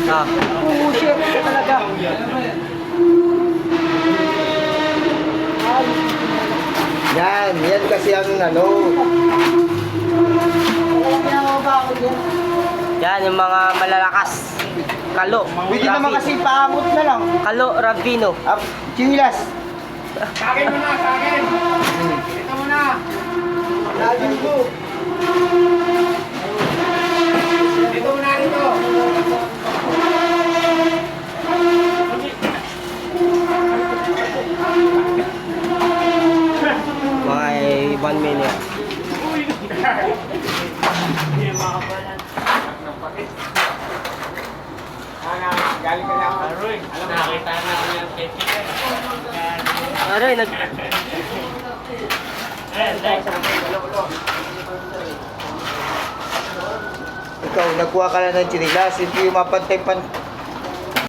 Ah. Pupushit talaga. Yan kasi ang ano. Yan yung mga malalakas. Kalo. Pwede naman kasi paamot na lang. Kalo Ravino. Chinilas. Sa akin muna, sa akin. Ito muna. Lagi mo. Dito muna, dito. Mga 1 minute. Galing ka na ako. Aroy, nakita na ako yung kaibigan. Aray, nag... Ikaw, nagkuha ka na ng chinilas. Hindi yung mapantay-pantay.